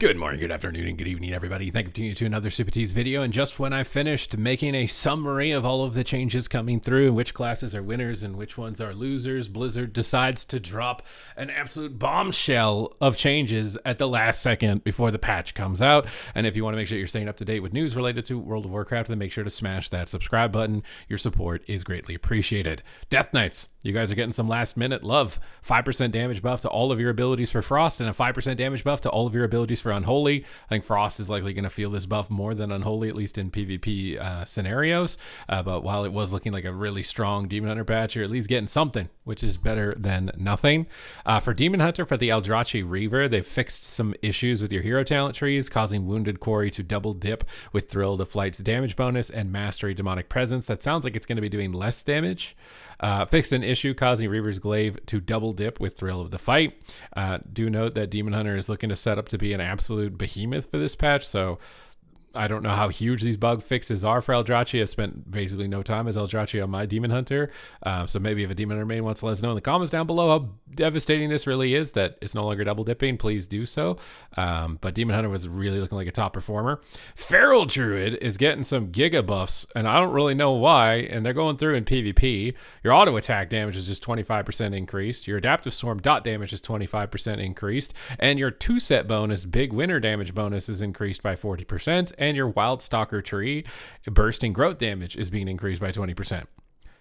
Good morning, good afternoon, and good evening, everybody. Thank you for tuning in to another Supatease video. And just when I finished making a summary of all of the changes coming through and which classes are winners and which ones are losers, Blizzard decides to drop an absolute bombshell of changes at the last second before the patch comes out. And if you want to make sure you're staying up to date with news related to World of Warcraft, then make sure to smash that subscribe button. Your support is greatly appreciated. Death Knights, you guys are getting some last minute love. 5% damage buff to all of your abilities for Frost and a 5% damage buff to all of your abilities for Unholy. I think Frost is likely going to feel this buff more than Unholy, at least in PvP scenarios. But while it was looking like a really strong Demon Hunter patch, you're at least getting something, which is better than nothing. For Demon Hunter, for the Eldrachi Reaver, they've fixed some issues with your hero talent trees, causing Wounded Quarry to double dip with Thrill to Flight's damage bonus and Mastery Demonic Presence. That sounds like it's going to be doing less damage. Fixed an issue causing Reaver's Glaive to double dip with Thrill of the Fight. Do note that Demon Hunter is looking to set up to be an absolute behemoth for this patch, so I don't know how huge these bug fixes are for Eldrachi. I've spent basically no time as Eldrachi on my Demon Hunter, so maybe if a Demon Hunter main wants to let us know in the comments down below how devastating this really is, that it's no longer double dipping, please do so. But Demon Hunter was really looking like a top performer. Feral Druid is getting some giga buffs, and I don't really know why, and they're going through in PvP. Your auto attack damage is just 25% increased, your adaptive storm dot damage is 25% increased, and your 2-set bonus, big winner damage bonus, is increased by 40%, and your Wild Stalker tree bursting growth damage is being increased by 20%.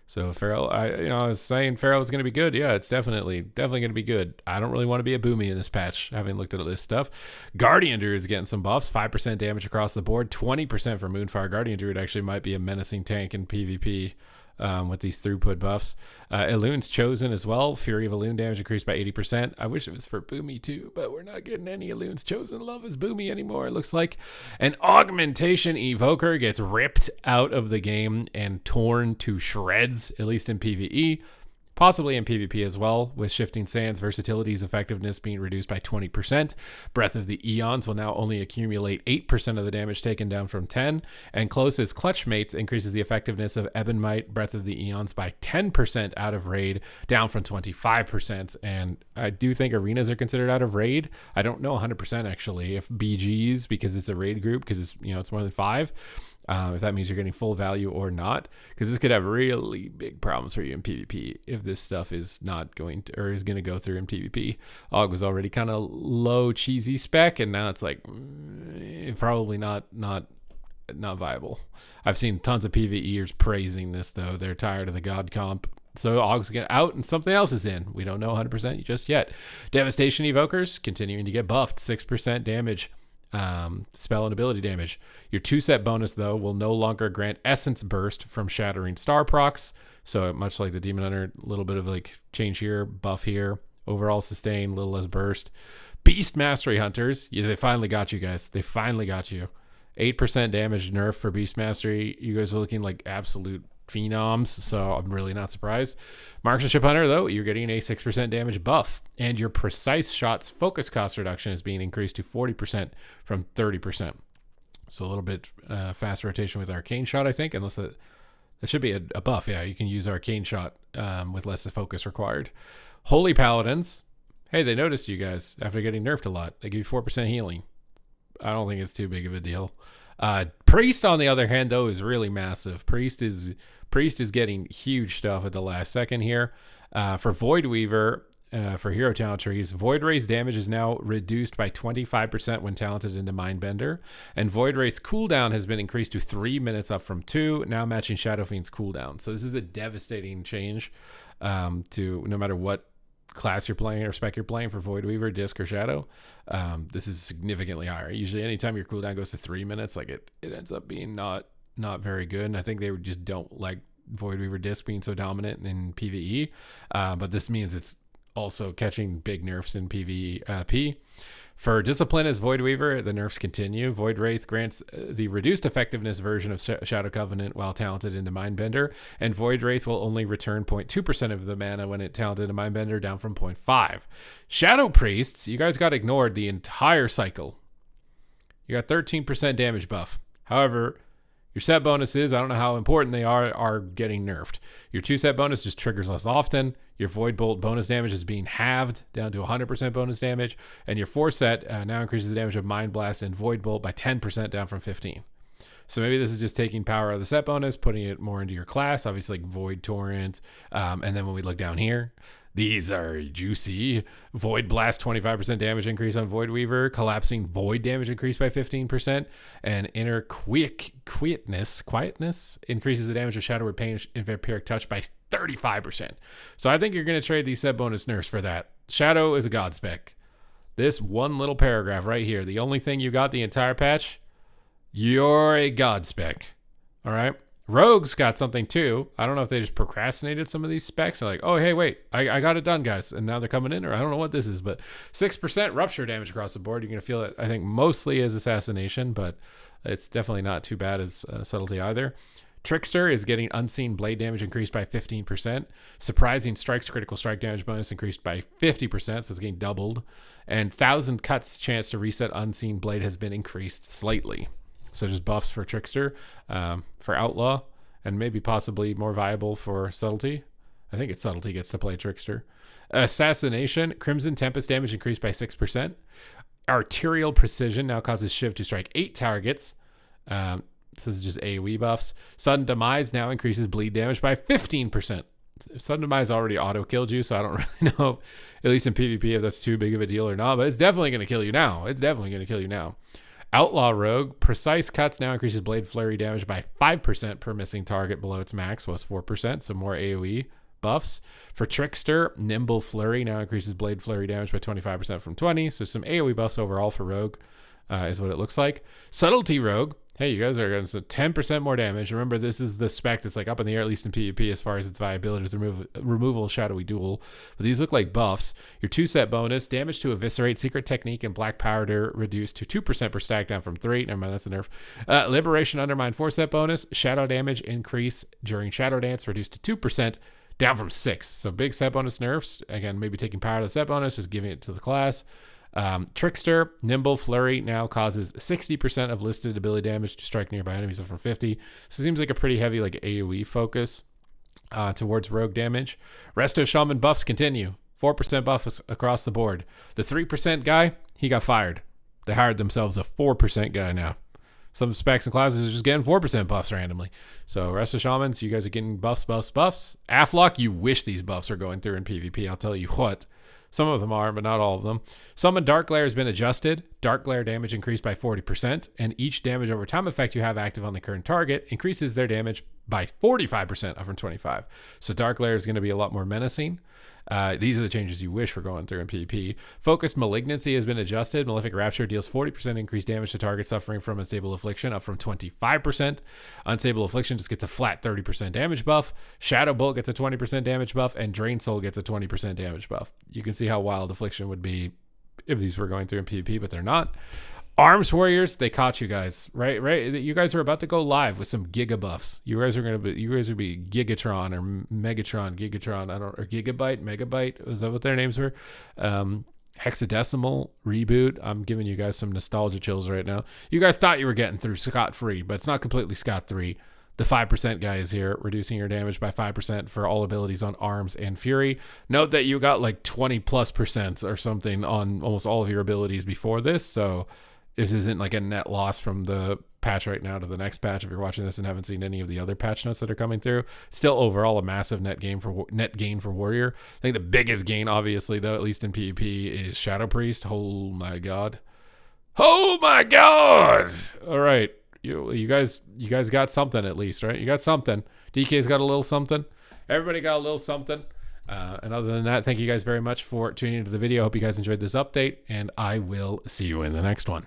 So Feral, I was saying Feral is going to be good. Yeah, it's definitely going to be good. I don't really want to be a boomy in this patch, having looked at this stuff. Guardian Druid is getting some buffs, 5% damage across the board, 20% for Moonfire. Guardian Druid actually might be a menacing tank in PvP. With these throughput buffs. Elun's Chosen as well. Fury of Elune damage increased by 80%. I wish it was for Boomy too, but we're not getting any Elun's Chosen love as Boomy anymore, it looks like. An Augmentation Evoker gets ripped out of the game and torn to shreds, at least in PvE. Possibly in PvP as well, with Shifting Sands Versatility's effectiveness being reduced by 20%. Breath of the Eons will now only accumulate 8% of the damage taken down from 10. And Close's Clutch Mates increases the effectiveness of Ebonmite Breath of the Eons by 10% out of raid, down from 25%. And I do think arenas are considered out of raid. I don't know 100% actually if BGs, because it's a raid group, because it's more than 5. If that means you're getting full value or not, because this could have really big problems for you in PvP if this stuff is not going to, or is going to go through in PvP. Og was already kind of low cheesy spec, and now it's like probably not viable. I've seen tons of PvEers praising this though. They're tired of the god comp. So Og's get out and something else is in. We don't know 100% just yet. Devastation Evokers continuing to get buffed, 6% damage. Spell and ability damage. Your 2-set bonus though will no longer grant Essence Burst from Shattering Star procs, so much like the Demon Hunter, a little bit of like change here, buff here, overall sustain, a little less burst. Beast Mastery Hunters, they finally got you guys. They finally got you. 8% damage nerf for Beast Mastery. You guys are looking like absolute phenoms, so I'm really not surprised. Marksmanship Hunter, though, you're getting a 6% damage buff, and your precise shots focus cost reduction is being increased to 40% from 30%. So a little bit fast rotation with Arcane Shot, I think, unless that should be a buff. Yeah, you can use Arcane Shot with less focus required. Holy Paladins, hey, they noticed you guys after getting nerfed a lot. They give you 4% healing. I don't think it's too big of a deal. Priest, on the other hand, though, is really massive. Priest is getting huge stuff at the last second here. For Void Weaver, for hero talent trees, Void Ray's damage is now reduced by 25% when talented into Mindbender, and Void Ray's cooldown has been increased to 3 minutes up from 2, now matching Shadow Fiend's cooldown. So this is a devastating change to no matter what class you're playing or spec you're playing for Void Weaver, Disc, or Shadow. This is significantly higher. Usually anytime your cooldown goes to 3 minutes, like it ends up being not very good, and I think they just don't like Void Weaver Disc being so dominant in PvE, but this means it's also catching big nerfs in PvP. For Discipline as Void Weaver, the nerfs continue. Void Wraith grants the reduced effectiveness version of Shadow Covenant while talented into Mindbender, and Void Wraith will only return 0.2% of the mana when it talented into Mindbender, down from 0.5. Shadow Priests, you guys got ignored the entire cycle. You got 13% damage buff. However, Your set bonuses, I don't know how important they are getting nerfed. Your 2-set bonus just triggers less often. Your Void Bolt bonus damage is being halved down to 100% bonus damage. And your 4-set now increases the damage of Mind Blast and Void Bolt by 10% down from 15. So maybe this is just taking power out of the set bonus, putting it more into your class, obviously like Void Torrent. And then when we look down here, these are juicy. Void Blast, 25% damage increase on Void Weaver. Collapsing Void damage increased by 15%. And Inner Quietness increases the damage of Shadow Word Pain and Vampiric Touch by 35%. So I think you're going to trade these set bonus nerfs for that. Shadow is a god spec. This one little paragraph right here, the only thing you got the entire patch, you're a god spec. All right? Rogue's got something too. I don't know if they just procrastinated some of these specs. They're like, oh, hey, wait, I got it done, guys. And now they're coming in, or I don't know what this is, but 6% rupture damage across the board. You're going to feel it, I think, mostly as assassination, but it's definitely not too bad as subtlety either. Trickster is getting unseen blade damage increased by 15%. Surprising strikes critical strike damage bonus increased by 50%, so it's getting doubled. And 1,000 cuts chance to reset unseen blade has been increased slightly. So just buffs for Trickster, for Outlaw, and maybe possibly more viable for Subtlety. I think it's Subtlety gets to play Trickster. Assassination, Crimson Tempest damage increased by 6%. Arterial Precision now causes Shiv to strike 8 targets. This is just AoE buffs. Sudden Demise now increases bleed damage by 15%. Sudden Demise already auto-killed you, so I don't really know, at least in PvP, if that's too big of a deal or not, but it's definitely going to kill you now. It's definitely going to kill you now. Outlaw Rogue, Precise Cuts now increases Blade Flurry damage by 5% per missing target below its max, was 4%, so more AoE buffs. For Trickster, Nimble Flurry now increases Blade Flurry damage by 25% from 20, so some AoE buffs overall for Rogue is what it looks like. Subtlety Rogue, hey, you guys are getting 10% more damage. Remember, this is the spec that's like up in the air, at least in PvP, as far as its viability with removal of Shadowy Duel. But these look like buffs. Your 2-set bonus, damage to Eviscerate, Secret Technique, and Black Powder reduced to 2% per stack, down from 3. Never mind, that's a nerf. Liberation Undermine 4-set bonus, Shadow damage increase during Shadow Dance reduced to 2%, down from 6. So big set bonus nerfs. Again, maybe taking power of the set bonus, just giving it to the class. Trickster, Nimble Flurry now causes 60% of listed ability damage to strike nearby enemies, up from 50. So it seems like a pretty heavy like AoE focus towards rogue damage. Resto Shaman buffs continue. 4% buffs across the board. The 3% guy, he got fired. They hired themselves a 4% guy now. Some specs and classes are just getting 4% buffs randomly. So Resto Shamans, you guys are getting buffs. Affliction, you wish these buffs are going through in PvP. I'll tell you what. Some of them are, but not all of them. Summon Dark Glare has been adjusted. Dark Glare damage increased by 40%, and each damage over time effect you have active on the current target increases their damage by 45%, up from 25%. So Dark Glare is going to be a lot more menacing. These are the changes you wish were going through in PvP. Focused Malignancy has been adjusted. Malefic Rapture deals 40% increased damage to target suffering from Unstable Affliction, up from 25%. Unstable Affliction just gets a flat 30% damage buff. Shadow Bolt gets a 20% damage buff, and Drain Soul gets a 20% damage buff. You can see how wild Affliction would be if these were going through in PvP, but they're not. Arms Warriors, they caught you guys, right? You guys are about to go live with some Giga buffs. You guys would be Gigatron or Gigatron, or Gigabyte, Megabyte. Is that what their names were? Hexadecimal Reboot. I'm giving you guys some nostalgia chills right now. You guys thought you were getting through scot-free, but it's not completely scot-free. The 5% guy is here, reducing your damage by 5% for all abilities on Arms and Fury. Note that you got like 20+% or something on almost all of your abilities before this, so this isn't like a net loss from the patch right now to the next patch. If you're watching this and haven't seen any of the other patch notes that are coming through, still overall a massive net gain for Warrior. I think the biggest gain, obviously, though, at least in PvP, is Shadow Priest. Oh my god! Oh my god! All right, you guys got something at least, right? You got something. DK's got a little something. Everybody got a little something. And other than that, thank you guys very much for tuning into the video. I hope you guys enjoyed this update, and I will see you in the next one.